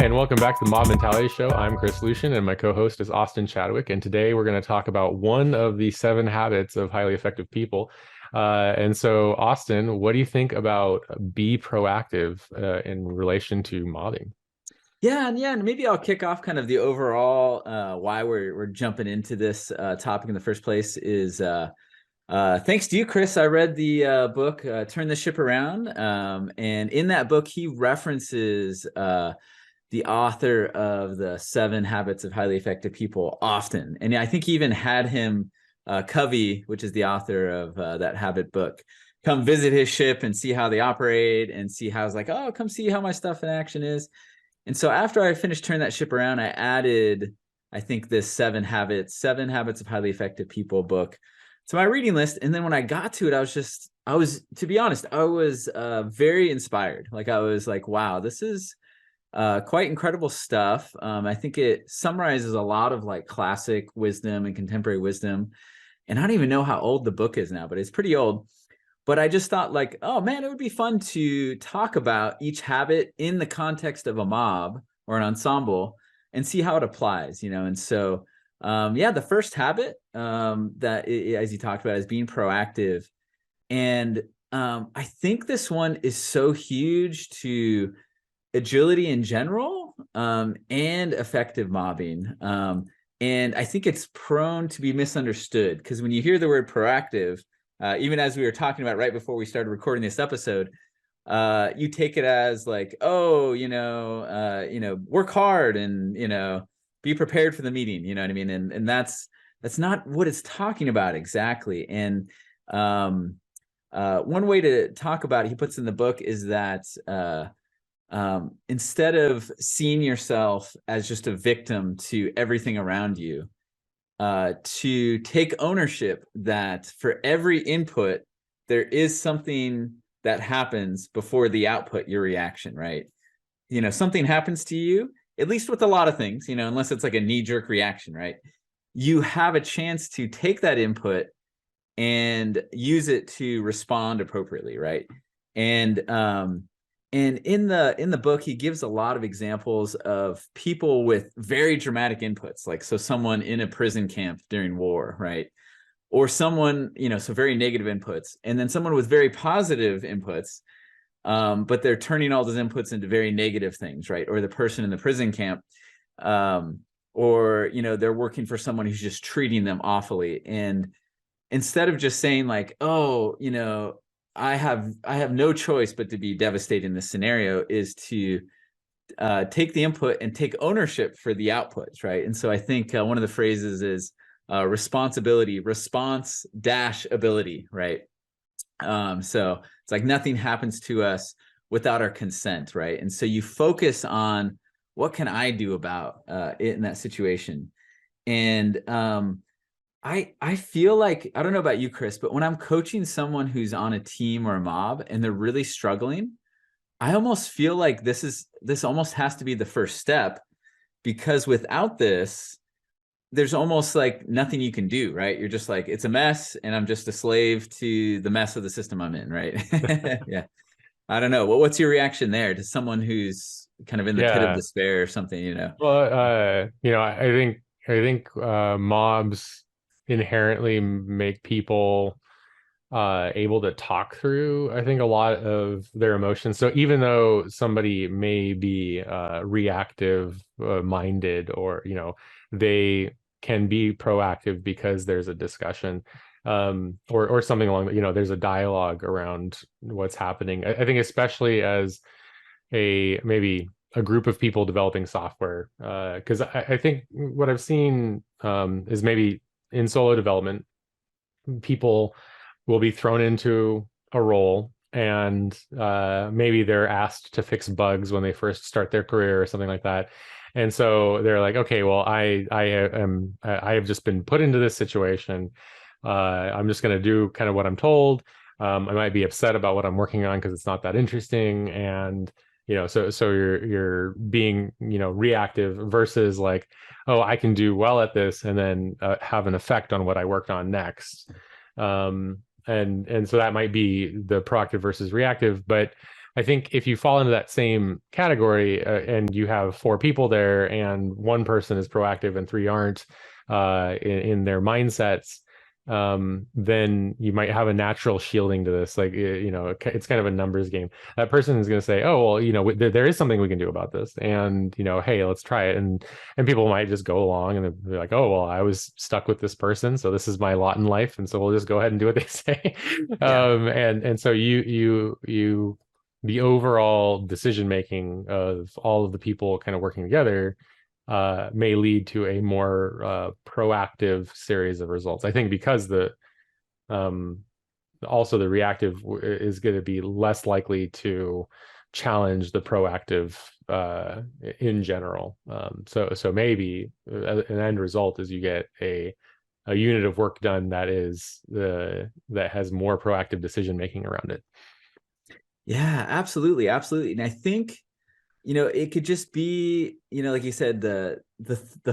Hi, and welcome back to the Mob Mentality Show. I'm Chris Lucian, and my co-host is Austin Chadwick. And today we're going to talk about one of the 7 habits of highly effective people. And so, Austin, what do you think about be proactive in relation to mobbing? And maybe I'll kick off kind of the overall why we're jumping into this topic in the first place is thanks to you, Chris. I read the book Turn the Ship Around, and in that book he references the author of the 7 Habits of Highly Effective People often, and I think he even had him Covey, which is the author of that habit book, come visit his ship and see how they operate and see how it's like, oh, come see how my stuff in action is. And so after I finished Turn That Ship Around, I added, I think, this 7 Habits of Highly Effective People book to my reading list. And then when I got to it, to be honest, I was very inspired. Like, I was like, wow, this is quite incredible stuff. I think it summarizes a lot of like classic wisdom and contemporary wisdom. And I don't even know how old the book is now, but it's pretty old. But I just thought like, oh man, it would be fun to talk about each habit in the context of a mob or an ensemble and see how it applies, And so, the first habit as you talked about, is being proactive. And I think this one is so huge to agility in general, and effective mobbing. And I think it's prone to be misunderstood because when you hear the word proactive, even as we were talking about right before we started recording this episode, you take it as like, oh, work hard and, be prepared for the meeting. You know what I mean? And that's not what it's talking about exactly. And one way to talk about it, he puts in the book, is that instead of seeing yourself as just a victim to everything around you, to take ownership that for every input, there is something that happens before the output, your reaction, right? Something happens to you, at least with a lot of things, unless it's like a knee-jerk reaction, right? You have a chance to take that input and use it to respond appropriately, right? And in the book, he gives a lot of examples of people with very dramatic inputs, like so someone in a prison camp during war, right? Or someone, so very negative inputs, and then someone with very positive inputs, but they're turning all those inputs into very negative things, right? Or the person in the prison camp, or they're working for someone who's just treating them awfully. And instead of just saying like, oh, I have no choice but to be devastated in this scenario, is to take the input and take ownership for the outputs, right? And so I think one of the phrases is responsibility, response dash ability, right? So it's like nothing happens to us without our consent, right? And so you focus on what can I do about it in that situation. And I feel like, I don't know about you, Chris, but when I'm coaching someone who's on a team or a mob and they're really struggling, I almost feel like this almost has to be the first step, because without this, there's almost like nothing you can do, right? You're just like, it's a mess and I'm just a slave to the mess of the system I'm in, right? Yeah. I don't know. What's your reaction there to someone who's kind of in the pit of Yeah. despair or something, Well, I think mobs inherently make people able to talk through, I think, a lot of their emotions. So even though somebody may be reactive minded, or they can be proactive because there's a discussion, or something along there's a dialogue around what's happening. I think especially as maybe a group of people developing software, because I think what I've seen is maybe in solo development, people will be thrown into a role, and maybe they're asked to fix bugs when they first start their career or something like that. And so they're like, okay, well, I have just been put into this situation. I'm just going to do kind of what I'm told. I might be upset about what I'm working on because it's not that interesting, and so you're being reactive versus like, oh, I can do well at this and then have an effect on what I worked on next. And so that might be the proactive versus reactive. But I think if you fall into that same category and you have four people there and one person is proactive and three aren't in their mindsets, then you might have a natural shielding to this. Like, it's kind of a numbers game. That person is going to say, oh, well, there is something we can do about this. And, hey, let's try it. And people might just go along and they're like, oh, well, I was stuck with this person, so this is my lot in life. And so we'll just go ahead and do what they say. Yeah. And so the overall decision making of all of the people kind of working together may lead to a more proactive series of results. I think because also the reactive is going to be less likely to challenge the proactive in general. So maybe an end result is you get a unit of work done that has more proactive decision making around it. Yeah, absolutely, absolutely. And I think, it could just be, like you said, the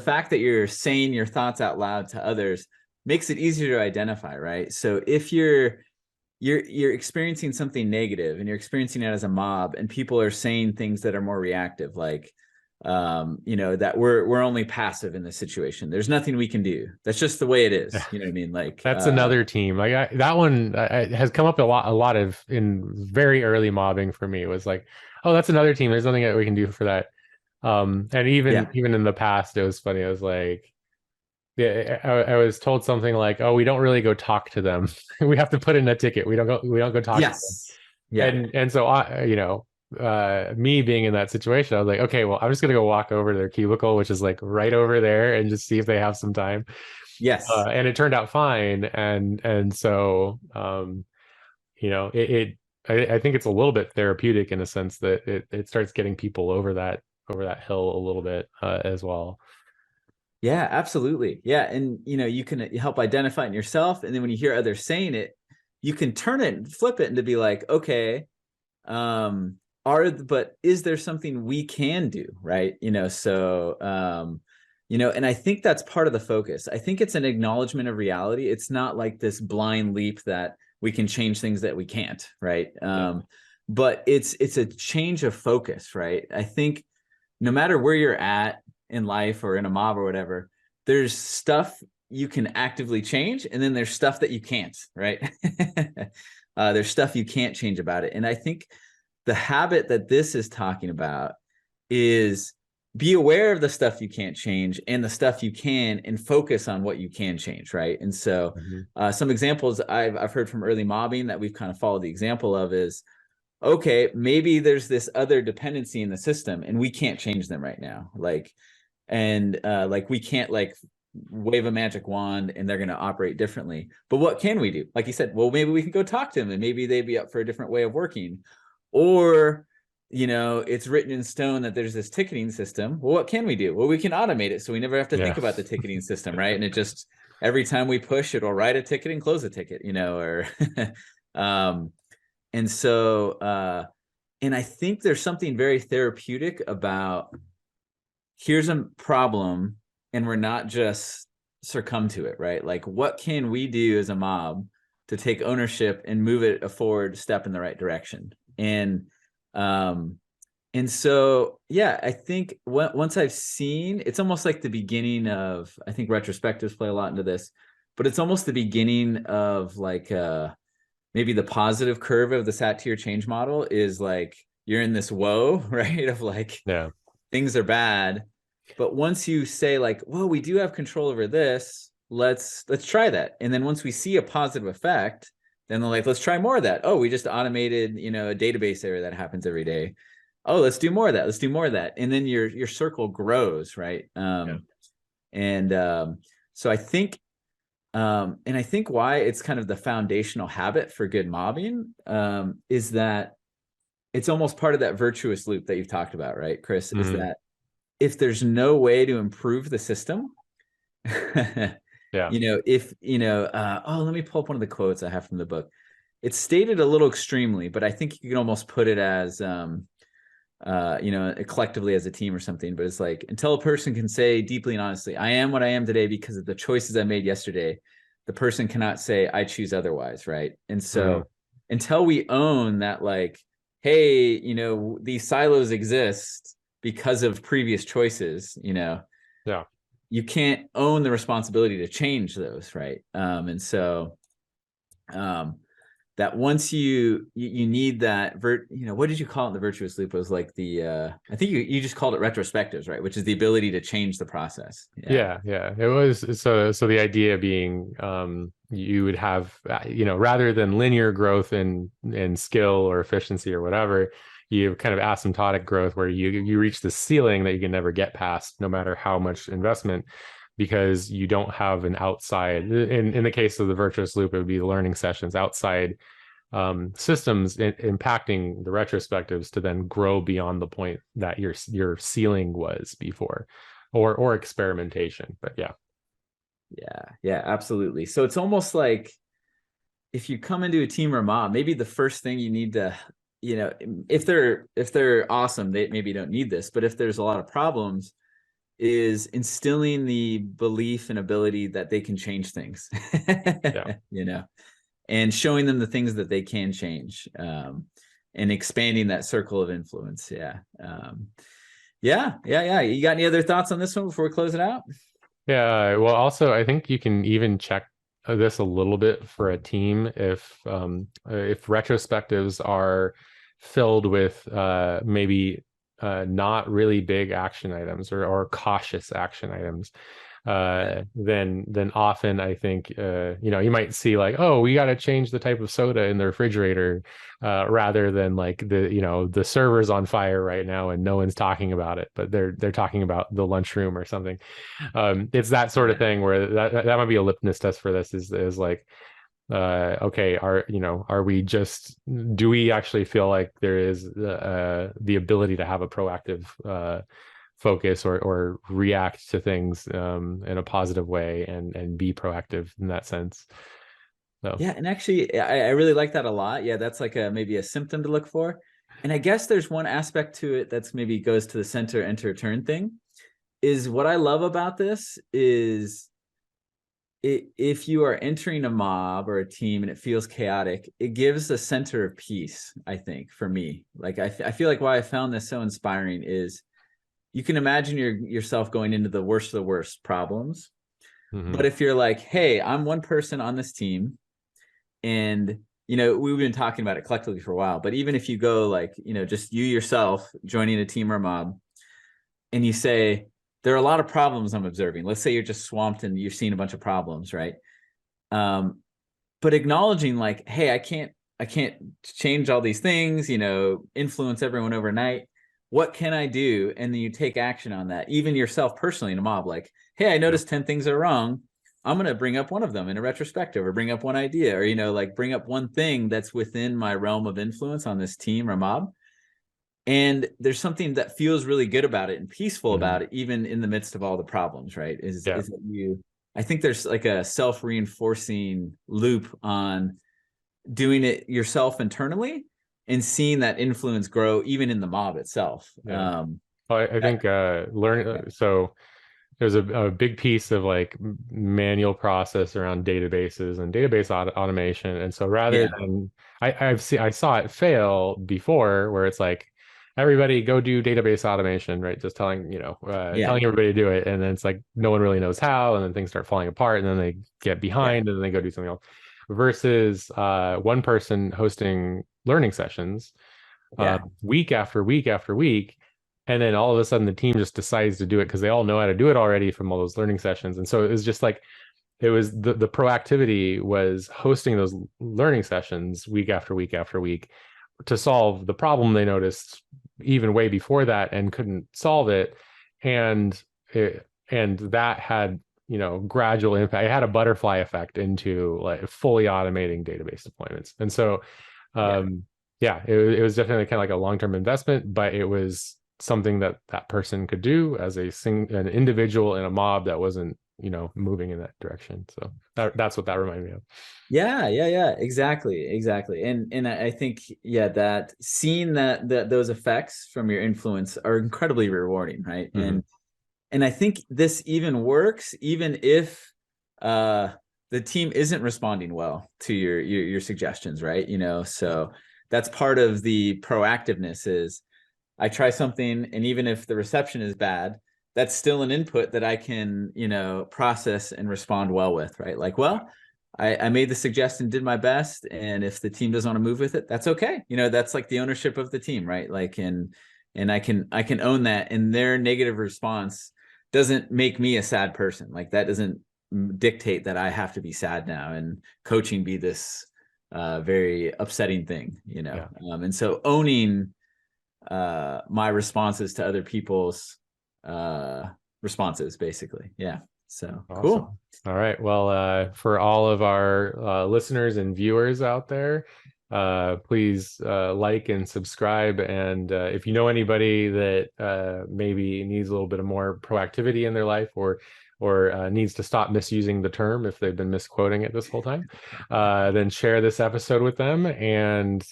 fact that you're saying your thoughts out loud to others makes it easier to identify, right? So if you're experiencing something negative and you're experiencing it as a mob, and people are saying things that are more reactive, like that we're only passive in this situation, there's nothing we can do, that's just the way it is, you know what I mean? Like That's another team. Like that one has come up a lot of in very early mobbing for me. It was like, oh, that's another team. There's nothing that we can do for that. And yeah, even in the past, it was funny. I was like, yeah, I was told something like, oh, we don't really go talk to them. We have to put in a ticket. We don't go talk to them. yes, yeah, And so me being in that situation, I was like, okay, well, I'm just gonna go walk over to their cubicle, which is like right over there, and just see if they have some time. yes. And it turned out fine. And so I think it's a little bit therapeutic in a sense that it starts getting people over that hill a little bit as well. Yeah, absolutely. Yeah. And you can help identify it in yourself. And then when you hear others saying it, you can turn it and flip it into be like, okay, but is there something we can do? Right. And I think that's part of the focus. I think it's an acknowledgement of reality. It's not like this blind leap that we can change things that we can't. Right. Yeah. But it's a change of focus. Right. I think no matter where you're at in life or in a mob or whatever, there's stuff you can actively change, and then there's stuff that you can't, right? There's stuff you can't change about it. And I think the habit that this is talking about is be aware of the stuff you can't change and the stuff you can, and focus on what you can change, right? And so some examples I've heard from early mobbing that we've kind of followed the example of is, okay, maybe there's this other dependency in the system and we can't change them right now. Like we can't like wave a magic wand and they're going to operate differently. But what can we do? Like you said, well, maybe we can go talk to them and maybe they'd be up for a different way of working. Or, it's written in stone that there's this ticketing system. Well, what can we do? Well, we can automate it so we never have to think about the ticketing system, right? And it just, every time we push, it'll write a ticket and close a ticket, or and so and I think there's something very therapeutic about, here's a problem and we're not just succumb to it, right? Like, what can we do as a mob to take ownership and move it a forward step in the right direction? And so, yeah, I think once I've seen, it's almost like the beginning of, I think retrospectives play a lot into this, but it's almost the beginning of like maybe the positive curve of the Satir change model is like, you're in this woe, right? Of like, Yeah. things are bad. But once you say like, well, we do have control over this, let's try that. And then once we see a positive effect, then they're like, let's try more of that. Oh, we just automated, a database error that happens every day. Oh, let's do more of that. Let's do more of that. And then your circle grows, right? And so I think, and I think why it's kind of the foundational habit for good mobbing is that it's almost part of that virtuous loop that you've talked about, right, Chris? Is that if there's no way to improve the system, Yeah. let me pull up one of the quotes I have from the book. It's stated a little extremely, but I think you can almost put it as, collectively as a team or something. But it's like, until a person can say deeply and honestly, I am what I am today because of the choices I made yesterday, the person cannot say, I choose otherwise, right? And so until we own that, like, hey, these silos exist because of previous choices, Yeah. you can't own the responsibility to change those, right? And so that once you need that what did you call it in the Virtuous Loop? It was like the I think you just called it retrospectives, right? Which is the ability to change the process. Yeah, yeah. It was so the idea being you would have rather than linear growth in skill or efficiency or whatever, you have kind of asymptotic growth where you reach the ceiling that you can never get past no matter how much investment, because you don't have an outside, in the case of the Virtuous Loop, it would be the learning sessions, outside systems impacting the retrospectives to then grow beyond the point that your ceiling was before, or experimentation. But Yeah, absolutely. So it's almost like if you come into a team or mob, maybe the first thing you need to, if they're awesome, they maybe don't need this, but if there's a lot of problems, is instilling the belief and ability that they can change things. yeah And showing them the things that they can change, and expanding that circle of influence. Yeah. You got any other thoughts on this one before we close it out? Well, also, I think you can even check this a little bit for a team if retrospectives are filled with maybe not really big action items, or cautious action items. Then often I think you might see like, oh, we got to change the type of soda in the refrigerator, rather than like the server's on fire right now and no one's talking about it, but they're talking about the lunchroom or something. It's that sort of thing where that might be a litmus test for this, is like, okay, are we just, do we actually feel like there is the ability to have a proactive focus, or react to things in a positive way, and be proactive in that sense. So Yeah, and actually, I really like that a lot. Yeah, that's like maybe a symptom to look for. And I guess there's one aspect to it that's maybe goes to the center, enter, turn thing. Is what I love about this is if you are entering a mob or a team and it feels chaotic, it gives a center of peace, I think, for me. Like I feel like why I found this so inspiring is you can imagine yourself going into the worst of the worst problems. mhm. But if you're like, hey, I'm one person on this team, and we've been talking about it collectively for a while, but even if you go like, just you yourself joining a team or mob, and you say, there are a lot of problems I'm observing. Let's say you're just swamped and you're seeing a bunch of problems, right? But acknowledging like, hey, I can't change all these things, influence everyone overnight. What can I do? And then you take action on that, even yourself personally in a mob. Like, hey, I Yeah. noticed 10 things are wrong. I'm going to bring up one of them in a retrospective, or bring up one idea, or, like bring up one thing that's within my realm of influence on this team or mob. And there's something that feels really good about it and peaceful Mhm. about it, even in the midst of all the problems, right? Yeah. Is that I think there's like a self-reinforcing loop on doing it yourself internally and seeing that influence grow even in the mob itself. Yeah. Well, I think so there's a big piece of like manual process around databases and database automation. And so rather Yeah, than, I saw it fail before, where it's like, everybody go do database automation, right? Just telling, yeah, telling everybody to do it. And then it's like, no one really knows how. And then things start falling apart, and then they get yeah, behind, and then they go do something else, versus one person hosting learning sessions yeah, week after week after week. And then all of a sudden the team just decides to do it because they all know how to do it already from all those learning sessions. And so it was just like, it was the proactivity was hosting those learning sessions week after week after week to solve the problem they noticed even way before that and couldn't solve it. And that had, gradual impact. It had a butterfly effect into like fully automating database deployments. And so yeah. um yeah, it was definitely kind of like a long-term investment, but it was something that that person could do as an individual in a mob that wasn't, moving in that direction. So that's what that reminded me of. Yeah, exactly. And I think, yeah, that seeing that those effects from your influence are incredibly rewarding, right? Hmm. And I think this even works even if the team isn't responding well to your suggestions, right? So that's part of the proactiveness is I try something, and even if the reception is bad, that's still an input that I can, process and respond well with, right? Like, well, I made the suggestion, did my best, and if the team doesn't want to move with it, that's okay. That's like the ownership of the team, right? Like, and I can own that, and their negative response doesn't make me a sad person. Like that doesn't dictate that I have to be sad now, and coaching be this very upsetting thing, Yeah. And so owning my responses to other people's responses, basically. Yeah. So Awesome. cool. All right. Well, for all of our listeners and viewers out there, please like and subscribe. And if you know anybody that maybe needs a little bit of more proactivity in their life, or needs to stop misusing the term if they've been misquoting it this whole time, then share this episode with them. And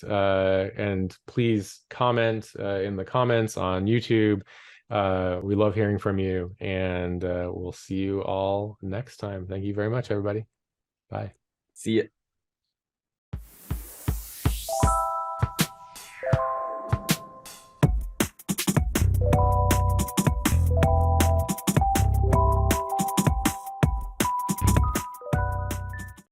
please comment in the comments on YouTube. We love hearing from you, and we'll see you all next time. Thank you very much, everybody. Bye. See you.